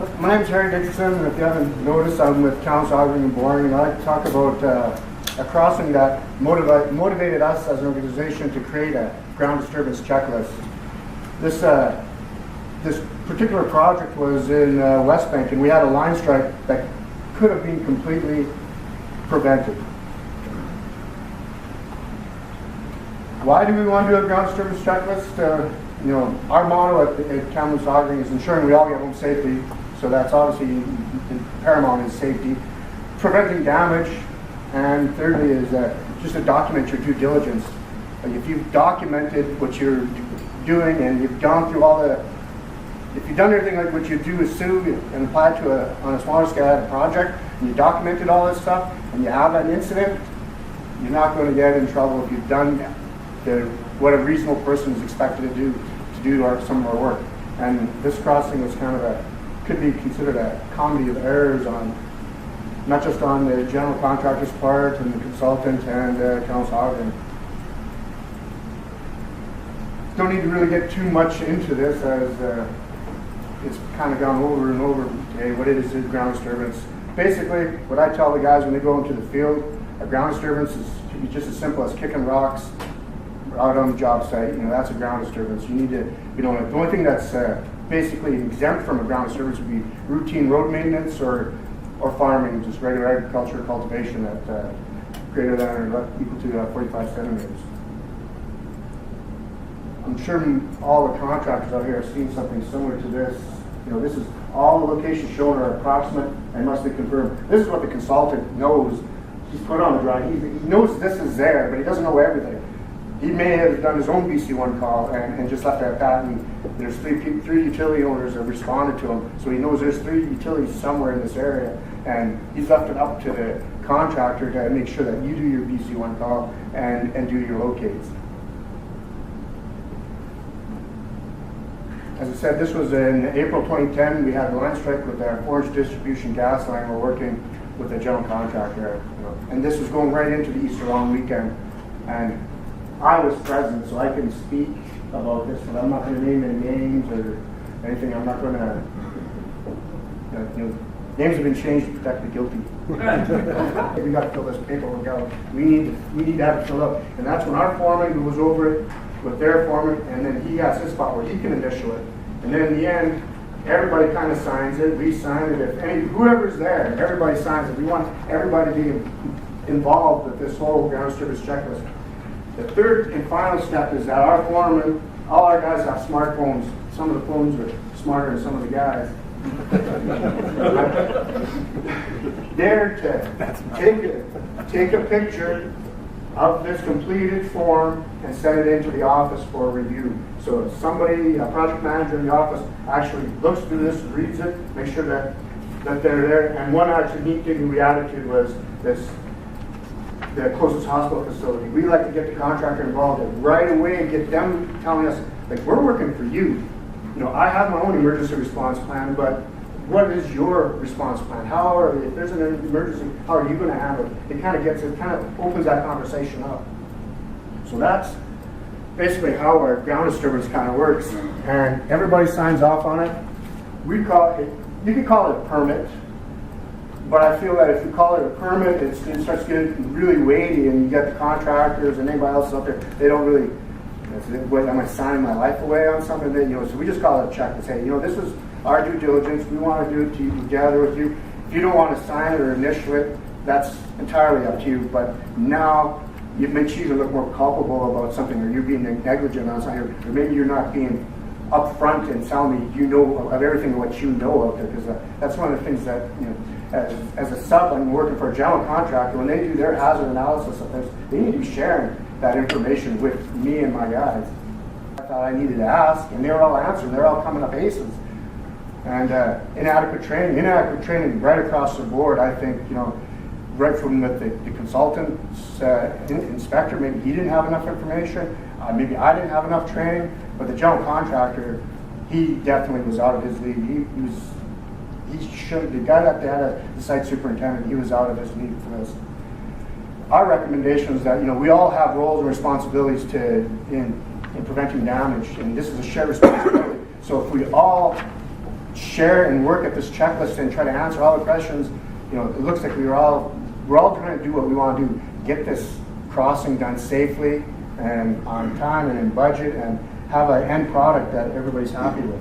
My name is Harry Dixon, and if you haven't noticed, I'm with Council Housing and Boring, and I'd like to talk about a crossing that motivated us as an organization to create a ground disturbance checklist. This particular project was in West Bank, and we had a line strike that could have been completely prevented. Why do we want to do a ground disturbance checklist? Our motto at Kamloops Housing is ensuring we all get home safely. So that's obviously paramount is safety, preventing damage, and thirdly is just to document your due diligence. Like if you've documented what you're doing and you've gone through if you've done everything like what you do with S.U.E and applied to on a smaller scale project, and you documented all this stuff, and you have an incident, you're not going to get in trouble if you've done what a reasonable person is expected to do some of our work. And this crossing was could be considered a comedy of errors on, not just on the general contractor's part and the consultant and council housing. Don't need to really get too much into this as it's kind of gone over and over today. What it is ground disturbance. Basically, what I tell the guys when they go into the field, a ground disturbance should be just as simple as kicking rocks out on the job site. That's a ground disturbance. You need to, the only thing that's basically exempt from a ground disturbance would be routine road maintenance or farming, just regular agriculture cultivation at greater than or equal to 45 centimeters. I'm sure all the contractors out here have seen something similar to this. This is all the locations shown are approximate and must be confirmed. This is what the consultant knows. He's put on the drawing. He knows this is there, but he doesn't know everything. He may have done his own BC1 call and just left it at that, and there's three utility owners that responded to him, so he knows there's 3 utilities somewhere in this area, and he's left it up to the contractor to make sure that you do your BC1 call and do your locates. As I said, this was in April 2010. We had a line strike with our 4-inch distribution gas line. We're working with the general contractor, and this was going right into the Easter long weekend, and I was present, so I can speak about this, but I'm not going to name any names or anything. I'm not going to. Names have been changed to protect the guilty. We got to fill this paperwork out. We need to have it filled out, and that's when our foreman goes over it with their foreman, and then he has his spot where he can initial it, and then in the end, everybody kind of signs it. We sign it. Whoever's there, everybody signs it. We want everybody to be involved with this whole ground disturbance checklist. The third and final step is that our foreman, all our guys have smartphones. Some of the phones are smarter than some of the guys. They're to take a picture of this completed form and send it into the office for review. So if somebody, a project manager in the office, actually looks through this, reads it, make sure that they're there. And one actually neat thing we added to was the closest hospital facility. We like to get the contractor involved right away and get them telling us, like, we're working for you. I have my own emergency response plan, but what is your response plan? If there's an emergency, how are you going to handle it? It kind of opens that conversation up. So that's basically how our ground disturbance kind of works. And everybody signs off on it. You can call it a permit. But I feel that if you call it a permit, it starts getting really weighty, and you get the contractors and anybody else out there, they don't really, am I signing my life away on something? So we just call it a check and say, this is our due diligence. We want to do it to you, together with you. If you don't want to sign it or initial it, that's entirely up to you. But now it makes you look more culpable about something, or you're being negligent on something, or maybe you're not being upfront and telling me of everything what you know out there, because that's one of the things that, as a sub, I'm working for a general contractor, when they do their hazard analysis of things, they need to be sharing that information with me and my guys. I thought I needed to ask, and they were all answering. They're all coming up aces. And inadequate training right across the board. I think, right from with the consultant's inspector, maybe he didn't have enough information. Maybe I didn't have enough training, but the general contractor, he definitely was out of his league. The guy that had the site superintendent, he was out of his league for this. Our recommendation is that we all have roles and responsibilities in preventing damage, and this is a shared responsibility. So if we all share and work at this checklist and try to answer all the questions, you know, it looks like we're all trying to do what we want to do, get this crossing done safely and on time and in budget, and have an end product that everybody's happy with.